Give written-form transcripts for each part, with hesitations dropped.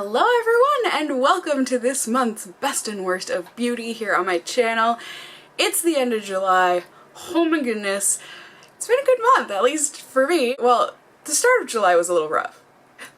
Hello everyone and welcome to this month's best and worst of beauty here on my channel. It's the end of July. Oh my goodness. It's been a good month, at least for me. Well, the start of July was a little rough.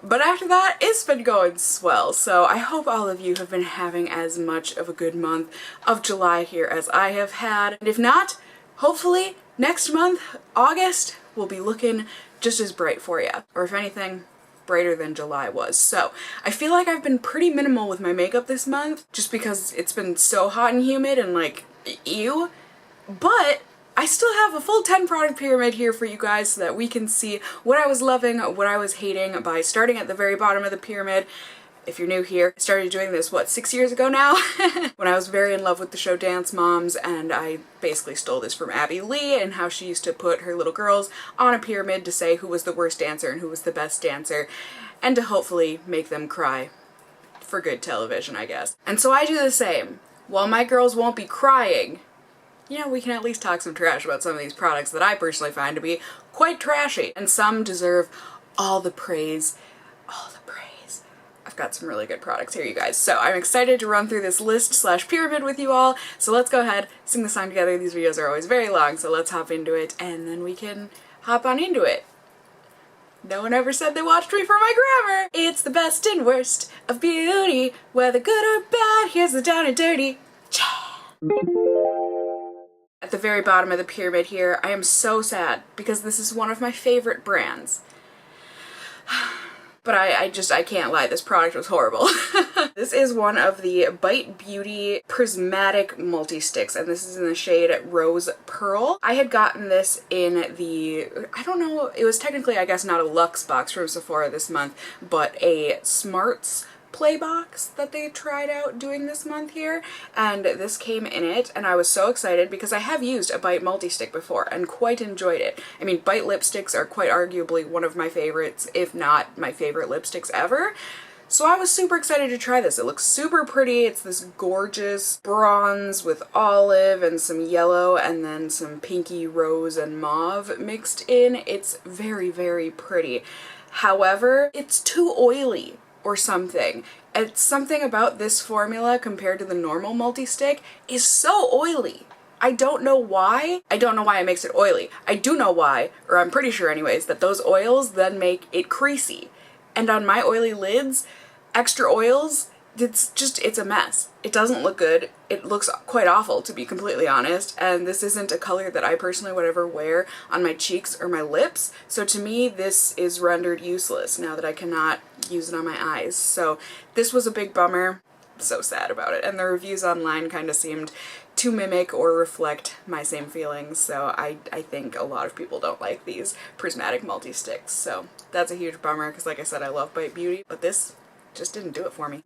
But after that, it's been going swell, so I hope all of you have been having as much of a good month of July here as I have had. And if not, hopefully next month, August, will be looking just as bright for you. Or if anything, brighter than July was. So I feel like I've been pretty minimal with my makeup this month just because it's been so hot and humid and like, ew. But I still have a full 10 product pyramid here for you guys so that we can see what I was loving, what I was hating by starting at the very bottom of the pyramid. If you're new here, I started doing this, what, 6 years ago now? When I was very in love with the show Dance Moms, and I basically stole this from Abby Lee and how she used to put her little girls on a pyramid to say who was the worst dancer and who was the best dancer, and to hopefully make them cry for good television, I guess. And so I do the same. While my girls won't be crying, you know, we can at least talk some trash about some of these products that I personally find to be quite trashy. And some deserve all the praise. All the praise. I've got some really good products here, you guys. So I'm excited to run through this list slash pyramid with you all. So let's go ahead, sing the song together. These videos are always very long, so let's hop into it and then we can hop on into it. No one ever said they watched me for my grammar. It's the best and worst of beauty, whether good or bad, here's the down and dirty. At the very bottom of the pyramid here, I am so sad because this is one of my favorite brands. But I can't lie, this product was horrible. This is one of the Bite Beauty Prismatic Multi-Sticks, and this is in the shade Rose Pearl. I had gotten this in the, I don't know, it was technically, I guess, not a Luxe box from Sephora this month, but a Smarts play box that they tried out doing this month here, and this came in it, and I was so excited because I have used a Bite multi-stick before and quite enjoyed it. I mean, Bite lipsticks are quite arguably one of my favorites, if not my favorite lipsticks ever. So I was super excited to try this. It looks super pretty. It's this gorgeous bronze with olive and some yellow and then some pinky rose and mauve mixed in. It's very, very pretty. However, it's too oily or something. It's something about this formula compared to the normal multi-stick is so oily. I don't know why. I don't know why it makes it oily. I do know why, or I'm pretty sure anyways, that those oils then make it creasy. And on my oily lids, extra oils, it's a mess. It doesn't look good. It looks quite awful, to be completely honest, and this isn't a color that I personally would ever wear on my cheeks or my lips, so to me this is rendered useless now that I cannot use it on my eyes. So this was a big bummer. I'm so sad about it, and the reviews online kind of seemed to mimic or reflect my same feelings, so I think a lot of people don't like these prismatic multi-sticks, so that's a huge bummer because, like I said, I love Bite Beauty, but this just didn't do it for me.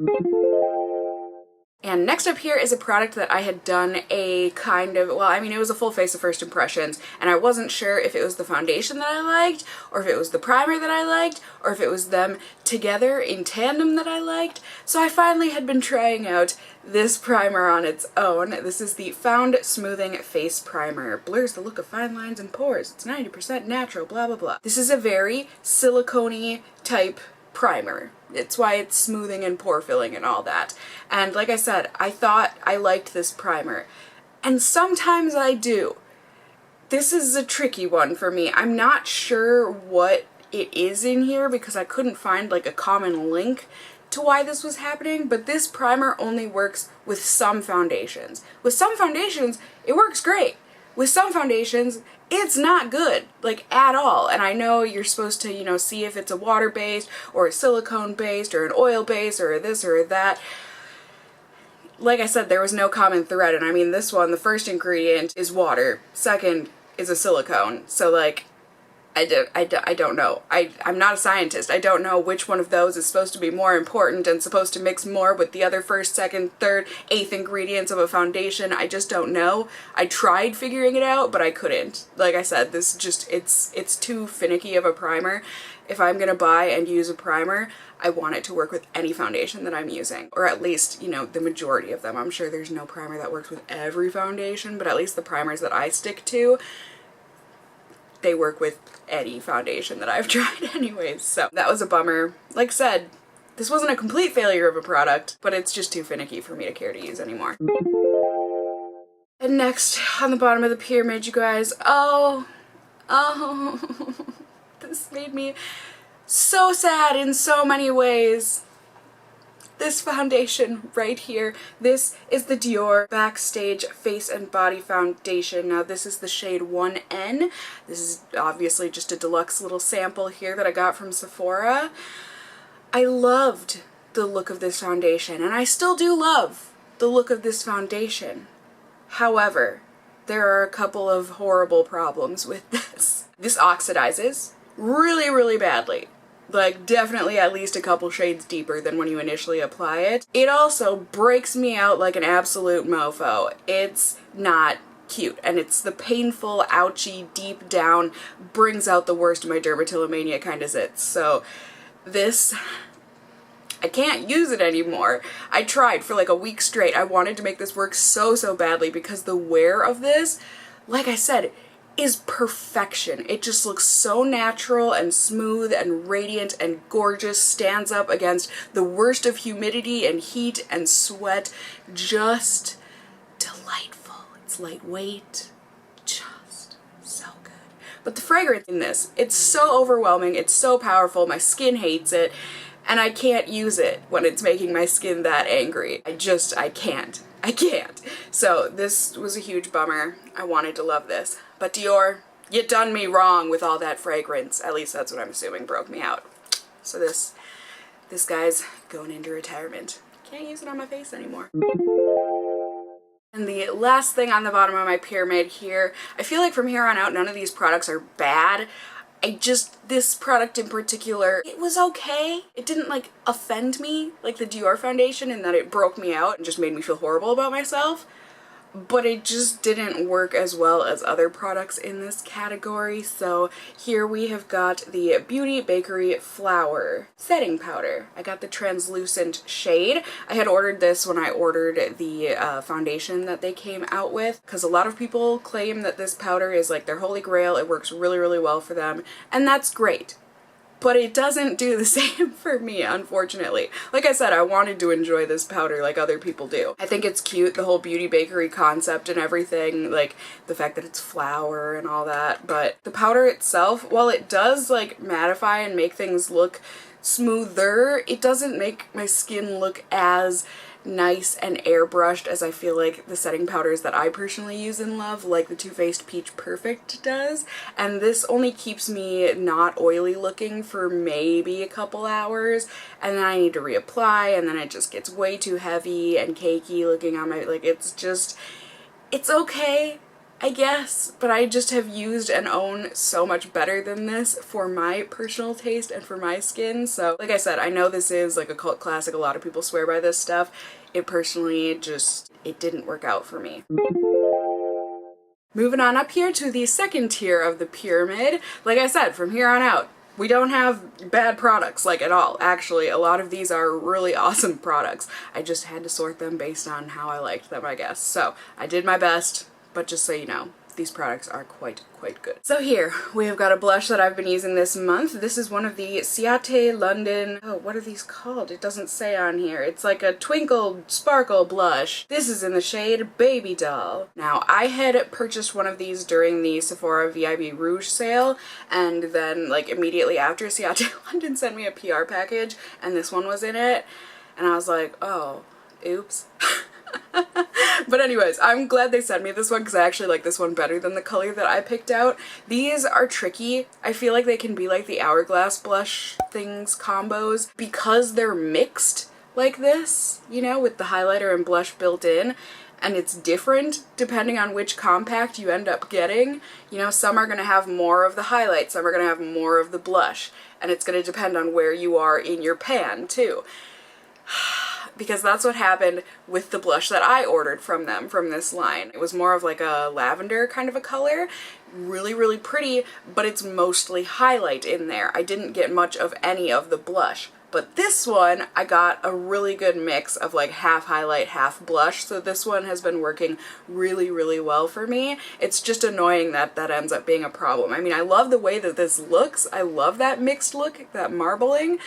And next up here is a product that I had done a kind of, well, I mean, it was a full face of first impressions, and I wasn't sure if it was the foundation that I liked, or if it was the primer that I liked, or if it was them together in tandem that I liked. So I finally had been trying out this primer on its own. This is the Found Smoothing Face Primer. Blurs the look of fine lines and pores. It's 90% natural, blah, blah, blah. This is a very silicone-y type primer. It's why it's smoothing and pore filling and all that. And like I said, I thought I liked this primer. And sometimes I do. This is a tricky one for me. I'm not sure what it is in here because I couldn't find like a common link to why this was happening, but this primer only works with some foundations. With some foundations, it works great. With some foundations, it's not good, like, at all. And I know you're supposed to, you know, see if it's a water-based or a silicone-based or an oil-based or this or that. Like I said, there was no common thread, and I mean, this one, the first ingredient is water, second is a silicone, so, like, I don't know. I'm not a scientist. I don't know which one of those is supposed to be more important and supposed to mix more with the other first, second, third, eighth ingredients of a foundation. I just don't know. I tried figuring it out, but I couldn't. Like I said, this just, it's too finicky of a primer. If I'm gonna buy and use a primer, I want it to work with any foundation that I'm using, or at least, you know, the majority of them. I'm sure there's no primer that works with every foundation, but at least the primers that I stick to, they work with any foundation that I've tried anyways. So that was a bummer. Like I said, This wasn't a complete failure of a product, but it's just too finicky for me to care to use anymore. And next, on the bottom of the pyramid, you guys, oh, this made me so sad in so many ways. This foundation right here, this is the Dior Backstage Face and Body Foundation. Now this is the shade 1N. This is obviously just a deluxe little sample here that I got from Sephora. I loved the look of this foundation, and I still do love the look of this foundation. However, there are a couple of horrible problems with this. This oxidizes really, really badly. Like, definitely at least a couple shades deeper than when you initially apply it. It also breaks me out like an absolute mofo. It's not cute, and it's the painful, ouchy, deep down, brings out the worst of my dermatillomania kind of zits. So this, I can't use it anymore. I tried for like a week straight. I wanted to make this work so badly because the wear of this, like I said, is perfection. It just looks so natural and smooth and radiant and gorgeous, stands up against the worst of humidity and heat and sweat. Just delightful. It's lightweight, just so good. But the fragrance in this, it's so overwhelming, it's so powerful, my skin hates it, and I can't use it when it's making my skin that angry. I can't. So this was a huge bummer. I wanted to love this. But Dior, you done me wrong with all that fragrance. At least that's what I'm assuming broke me out. So this guy's going into retirement. Can't use it on my face anymore. And the last thing on the bottom of my pyramid here, I feel like from here on out none of these products are bad. This product in particular, it was okay. It didn't like offend me like the Dior foundation in that it broke me out and just made me feel horrible about myself. But it just didn't work as well as other products in this category. So here we have got the Beauty Bakery Flower Setting Powder. I got the translucent shade. I had ordered this when I ordered the foundation that they came out with, because a lot of people claim that this powder is like their holy grail. It works really, really well for them, and that's great. But it doesn't do the same for me, unfortunately. Like I said, I wanted to enjoy this powder like other people do. I think it's cute, the whole beauty bakery concept and everything, like the fact that it's flour and all that, but the powder itself, while it does like mattify and make things look smoother, it doesn't make my skin look as nice and airbrushed as I feel like the setting powders that I personally use and love, like the Too Faced Peach Perfect does. And this only keeps me not oily looking for maybe a couple hours, and then I need to reapply, and then it just gets way too heavy and cakey looking on my, like, it's okay, I guess, but I just have used and own so much better than this for my personal taste and for my skin. So like I said, I know this is like a cult classic, a lot of people swear by this stuff. It personally it didn't work out for me. Moving on up here to the second tier of the pyramid. Like I said, from here on out, we don't have bad products, like, at all. Actually, a lot of these are really awesome products. I just had to sort them based on how I liked them, I guess. So I did my best. But just so you know, these products are quite good. So here, we have got a blush that I've been using this month. This is one of the Ciate London, oh, what are these called? It doesn't say on here. It's like a twinkle sparkle blush. This is in the shade Baby Doll. Now, I had purchased one of these during the Sephora VIB Rouge sale, and then like immediately after, Ciate London sent me a PR package, and this one was in it, and I was like, oh, oops. But anyways, I'm glad they sent me this one because I actually like this one better than the color that I picked out. These are tricky. I feel like they can be like the Hourglass blush things combos because they're mixed like this, you know, with the highlighter and blush built in. And it's different depending on which compact you end up getting. You know, some are going to have more of the highlight, some are going to have more of the blush. And it's going to depend on where you are in your pan, too. Because that's what happened with the blush that I ordered from them, from this line. It was more of like a lavender kind of a color. Really, really pretty, but it's mostly highlight in there. I didn't get much of any of the blush. But this one, I got a really good mix of like half highlight, half blush, so this one has been working really, really well for me. It's just annoying that that ends up being a problem. I mean, I love the way that this looks. I love that mixed look, that marbling.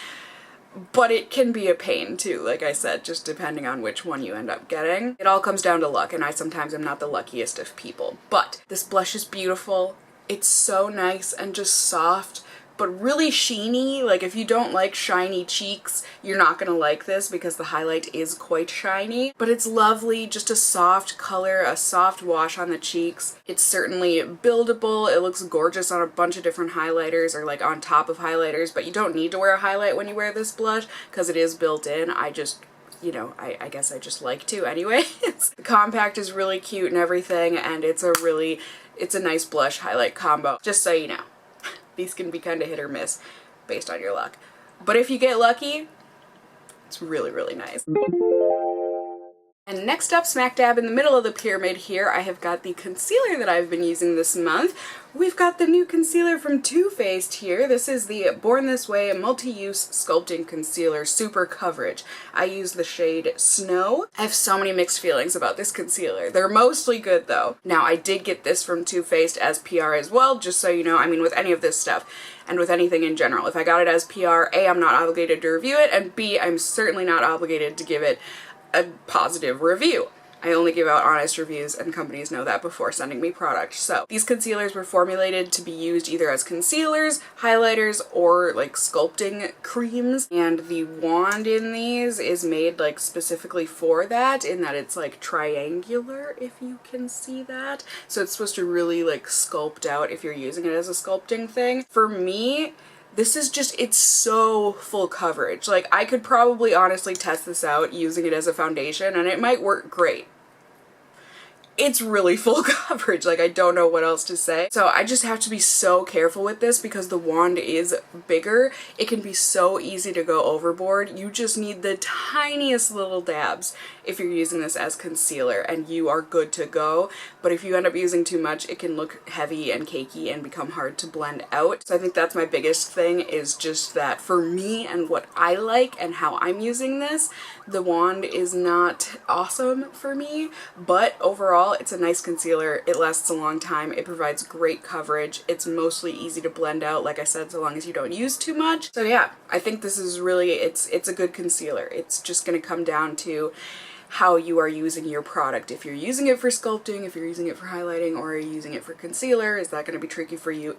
but it can be a pain too, like I said, just depending on which one you end up getting. It all comes down to luck, and I sometimes am not the luckiest of people. But this blush is beautiful. It's so nice and just soft, but really sheeny. Like if you don't like shiny cheeks, you're not gonna like this because the highlight is quite shiny. But it's lovely, just a soft color, a soft wash on the cheeks. It's certainly buildable. It looks gorgeous on a bunch of different highlighters or like on top of highlighters, but you don't need to wear a highlight when you wear this blush because it is built in. I just, you know, I guess I just like to anyway. The compact is really cute and everything, and it's a nice blush highlight combo, just so you know. These can be kind of hit or miss based on your luck. But if you get lucky, it's really, really nice. And next up, smack dab in the middle of the pyramid here, I have got the concealer that I've been using this month. We've got the new concealer from Too Faced here. This is the Born This Way Multi-Use Sculpting Concealer Super Coverage. I use the shade Snow. I have so many mixed feelings about this concealer. They're mostly good though. Now, I did get this from Too Faced as PR as well, just so you know. I mean, with any of this stuff, and with anything in general. If I got it as PR, A, I'm not obligated to review it, and B, I'm certainly not obligated to give it a positive review. I only give out honest reviews, and companies know that before sending me product. So these concealers were formulated to be used either as concealers, highlighters, or like sculpting creams. And the wand in these is made like specifically for that, in that it's like triangular, if you can see that. So it's supposed to really like sculpt out if you're using it as a sculpting thing. For me, this is just, it's so full coverage. Like, I could probably honestly test this out using it as a foundation and it might work great. It's really full coverage, like I don't know what else to say. So I just have to be so careful with this because the wand is bigger. It can be so easy to go overboard. You just need the tiniest little dabs if you're using this as concealer and you are good to go. But if you end up using too much, it can look heavy and cakey and become hard to blend out. So I think that's my biggest thing, is just that for me and what I like and how I'm using this, the wand is not awesome for me, but overall it's a nice concealer. It lasts a long time. It provides great coverage. It's mostly easy to blend out, like I said, so long as you don't use too much. So yeah, I think this is really, it's a good concealer. It's just going to come down to how you are using your product. If you're using it for sculpting, if you're using it for highlighting, or are you using it for concealer, is that going to be tricky for you?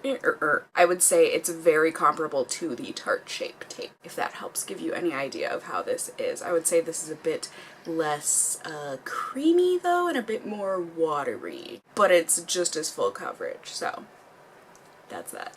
I would say it's very comparable to the Tarte Shape Tape, if that helps give you any idea of how this is. I would say this is a bit less creamy though, and a bit more watery, but it's just as full coverage, so that's that.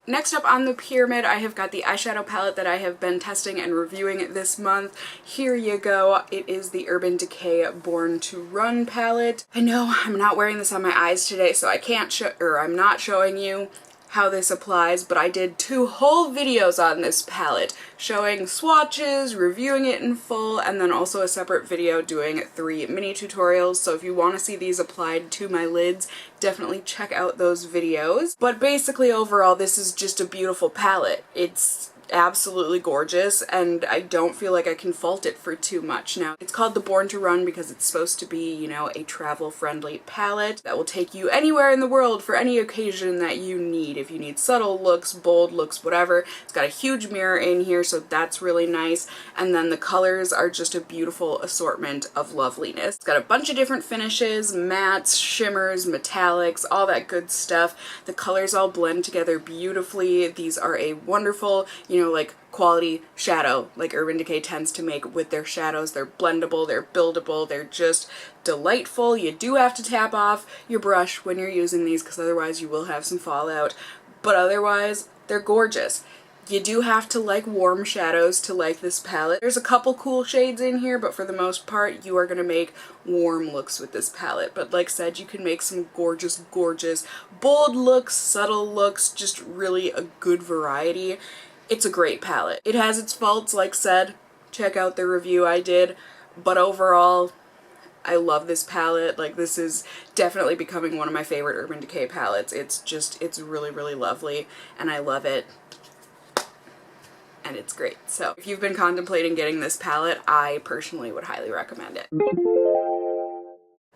Next up on the pyramid, I have got the eyeshadow palette that I have been testing and reviewing this month. Here you go. It is the Urban Decay Born to Run palette. I know I'm not wearing this on my eyes today, so I can't show, or I'm not showing you how this applies, but I did 2 whole videos on this palette, showing swatches, reviewing it in full, and then also a separate video doing 3 mini tutorials. So if you want to see these applied to my lids, definitely check out those videos. But basically overall, this is just a beautiful palette. It's absolutely gorgeous, and I don't feel like I can fault it for too much. Now, it's called the Born to Run because it's supposed to be, you know, a travel-friendly palette that will take you anywhere in the world for any occasion that you need. If you need subtle looks, bold looks, whatever. It's got a huge mirror in here, so that's really nice. And then the colors are just a beautiful assortment of loveliness. It's got a bunch of different finishes, mattes, shimmers, metallics, all that good stuff. The colors all blend together beautifully. These are a wonderful, you know, like quality shadow like Urban Decay tends to make with their shadows. They're blendable, they're buildable, they're just delightful. You do have to tap off your brush when you're using these because otherwise you will have some fallout, but otherwise they're gorgeous. You do have to like warm shadows to like this palette. There's a couple cool shades in here, but for the most part, you are going to make warm looks with this palette. But like I said, you can make some gorgeous, gorgeous, bold looks, subtle looks, just really a good variety. It's a great palette. It has its faults, like said. Check out the review I did. But overall, I love this palette. Like, this is definitely becoming one of my favorite Urban Decay palettes. It's just, it's really, really lovely, and I love it. And it's great. So if you've been contemplating getting this palette, I personally would highly recommend it.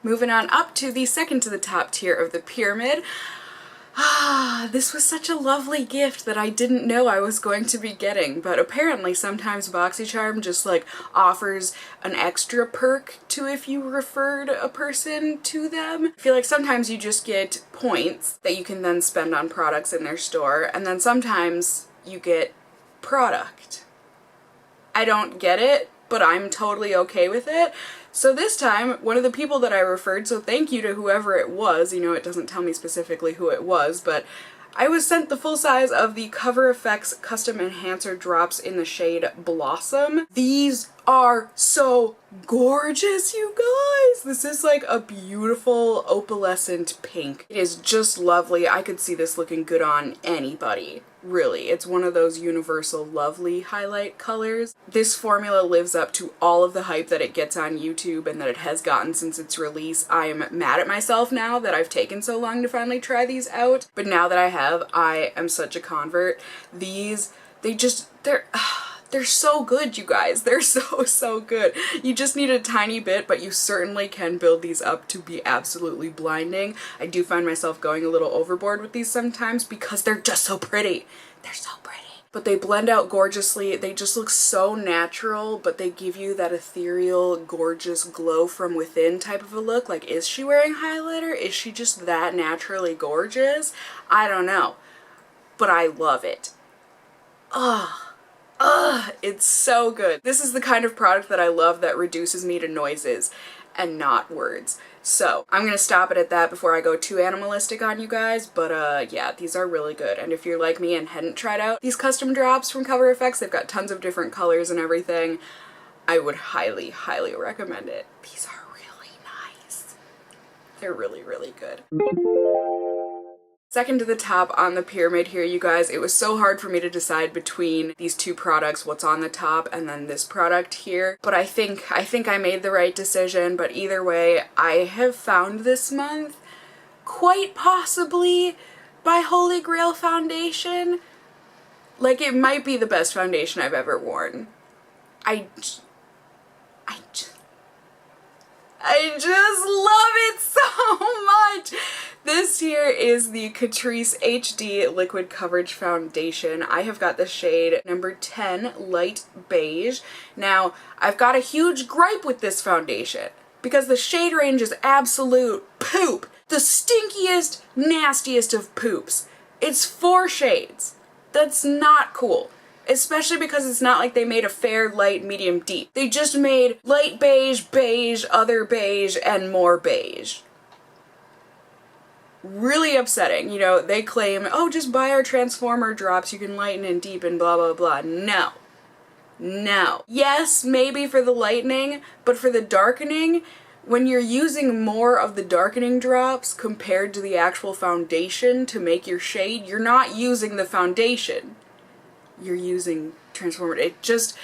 Moving on up to the second to the top tier of the pyramid, This was such a lovely gift that I didn't know I was going to be getting, but apparently sometimes BoxyCharm just like offers an extra perk to if you referred a person to them. I feel like sometimes you just get points that you can then spend on products in their store, and then sometimes you get product. I don't get it, but I'm totally okay with it. So this time, one of the people that I referred, so thank you to whoever it was, you know, it doesn't tell me specifically who it was, but I was sent the full size of the Cover FX Custom Enhancer drops in the shade Blossom. These are so gorgeous, you guys! This is like a beautiful opalescent pink. It is just lovely. I could see this looking good on anybody. Really, it's one of those universal lovely highlight colors. This formula lives up to all of the hype that it gets on YouTube and that it has gotten since its release. I am mad at myself now that I've taken so long to finally try these out, but now that I have, I am such a convert. These, they're so good, you guys. They're so good. You just need a tiny bit, but you certainly can build these up to be absolutely blinding. I do find myself going a little overboard with these sometimes because they're just so pretty. They're so pretty. But they blend out gorgeously. They just look so natural, but they give you that ethereal, gorgeous glow from within type of a look. Like, is she wearing highlighter? Is she just that naturally gorgeous? I don't know. But I love it. It's so good. This is the kind of product that I love that reduces me to noises and not words. So I'm gonna stop it at that before I go too animalistic on you guys, but yeah, these are really good. And if you're like me and hadn't tried out these custom drops from Cover FX, they've got tons of different colors and everything, I would highly, highly recommend it. These are really nice. They're really, really good. Second to the top on the pyramid here, you guys, it was so hard for me to decide between these two products, what's on the top and then this product here. But I think I made the right decision, but either way, I have found this month, quite possibly by Holy Grail foundation, like it might be the best foundation I've ever worn. I just love it so much! This here is the Catrice HD Liquid Coverage Foundation. I have got the shade number 10 Light Beige. Now, I've got a huge gripe with this foundation because the shade range is absolute poop. The stinkiest, nastiest of poops. It's 4 shades. That's not cool. Especially because it's not like they made a fair, light, medium, deep. They just made light beige, beige, other beige, and more beige. Really upsetting. You know, they claim, oh, just buy our Transformer drops, you can lighten and deepen, blah, blah, blah. No. No. Yes, maybe for the lightening, but for the darkening, when you're using more of the darkening drops compared to the actual foundation to make your shade, you're not using the foundation. You're using Transformer. It just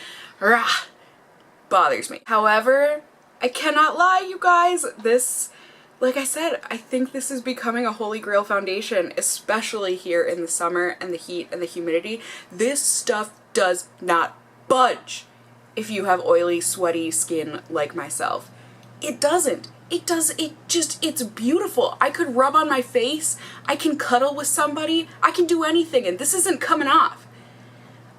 bothers me. However, I cannot lie, you guys. This, like I said, I think this is becoming a Holy Grail foundation, especially here in the summer and the heat and the humidity. This stuff does not budge if you have oily, sweaty skin like myself. It doesn't. It does, it's beautiful. I could rub on my face, I can cuddle with somebody, I can do anything, and this isn't coming off.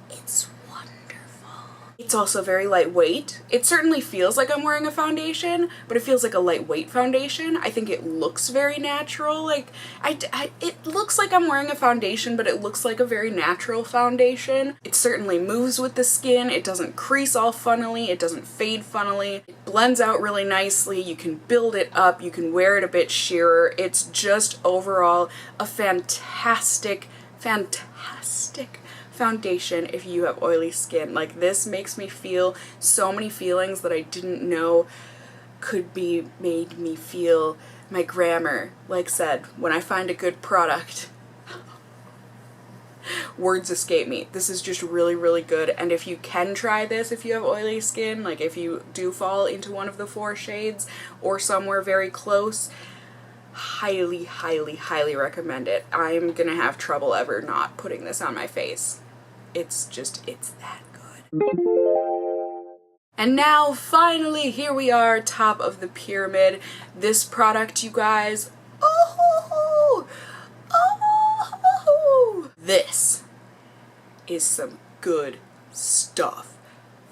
It's wonderful. It's also very lightweight. It certainly feels like I'm wearing a foundation, but it feels like a lightweight foundation. I think it looks very natural. Like, it looks like I'm wearing a foundation, but it looks like a very natural foundation. It certainly moves with the skin. It doesn't crease all funnily. It doesn't fade funnily. It blends out really nicely. You can build it up. You can wear it a bit sheerer. It's just overall a fantastic, fantastic foundation if you have oily skin. Like, this makes me feel so many feelings that I didn't know could be made me feel. My grammar, like said, when I find a good product, words escape me. This is just really, really good, and if you can try this if you have oily skin, like if you do fall into one of the 4 shades or somewhere very close, highly, highly, highly recommend it. I'm gonna have trouble ever not putting this on my face. It's that good. And now, finally, here we are, top of the pyramid. This product, you guys, oh, This is some good stuff.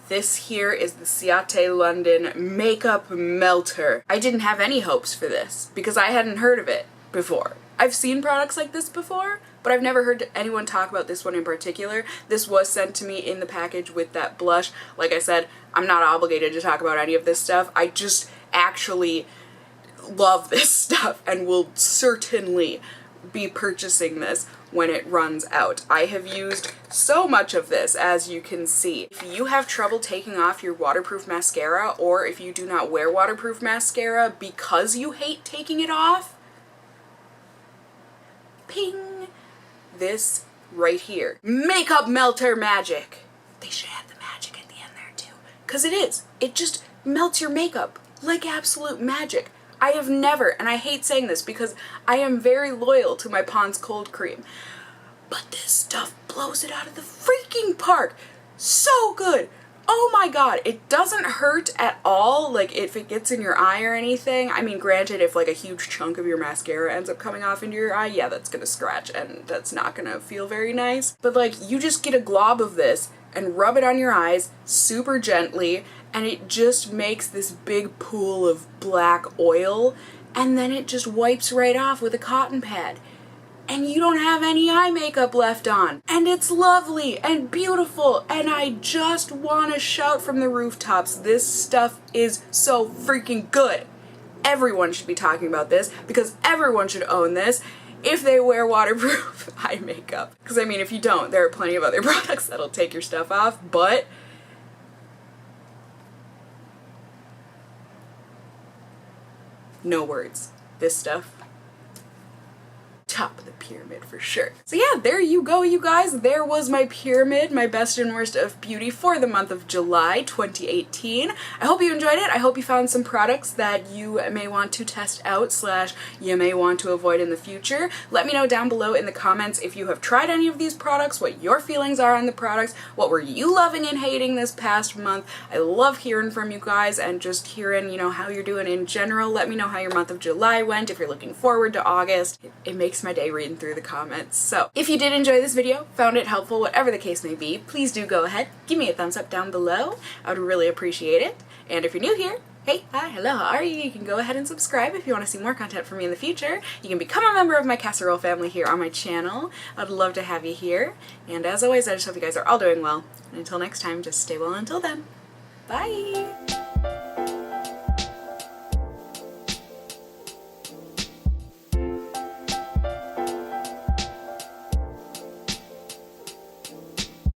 This here is the Ciate London Makeup Melter. I didn't have any hopes for this because I hadn't heard of it before. I've seen products like this before, but I've never heard anyone talk about this one in particular. This was sent to me in the package with that blush. Like I said, I'm not obligated to talk about any of this stuff. I just actually love this stuff and will certainly be purchasing this when it runs out. I have used so much of this, as you can see. If you have trouble taking off your waterproof mascara, or if you do not wear waterproof mascara because you hate taking it off, ping! This right here. Makeup Melter Magic. They should have the magic at the end there too. Because it is. It just melts your makeup like absolute magic. I have never, and I hate saying this because I am very loyal to my Pond's Cold Cream, but this stuff blows it out of the freaking park. So good. Oh my god, it doesn't hurt at all, like if it gets in your eye or anything. I mean, granted, if like a huge chunk of your mascara ends up coming off into your eye, yeah, that's gonna scratch and that's not gonna feel very nice. But like, you just get a glob of this and rub it on your eyes super gently, and it just makes this big pool of black oil, and then it just wipes right off with a cotton pad. And you don't have any eye makeup left on. And it's lovely and beautiful, and I just want to shout from the rooftops, this stuff is so freaking good. Everyone should be talking about this, because everyone should own this if they wear waterproof eye makeup. Because I mean, if you don't, there are plenty of other products that'll take your stuff off, but no words. This stuff, top of the pyramid for sure. So yeah, there you go, you guys. There was my pyramid, my best and worst of beauty for the month of July 2018. I hope you enjoyed it. I hope you found some products that you may want to test out / you may want to avoid in the future. Let me know down below in the comments if you have tried any of these products, what your feelings are on the products, what were you loving and hating this past month. I love hearing from you guys and just hearing, you know, how you're doing in general. Let me know how your month of July went, if you're looking forward to August. It makes my day reading through the comments. So if you did enjoy this video, found it helpful, whatever the case may be, please do go ahead, give me a thumbs up down below. I would really appreciate it. And if you're new here, hey, hi, hello, how are you? You can go ahead and subscribe if you want to see more content from me in the future. You can become a member of my casserole family here on my channel. I'd love to have you here. And as always, I just hope you guys are all doing well. And until next time, just stay well until then. Bye!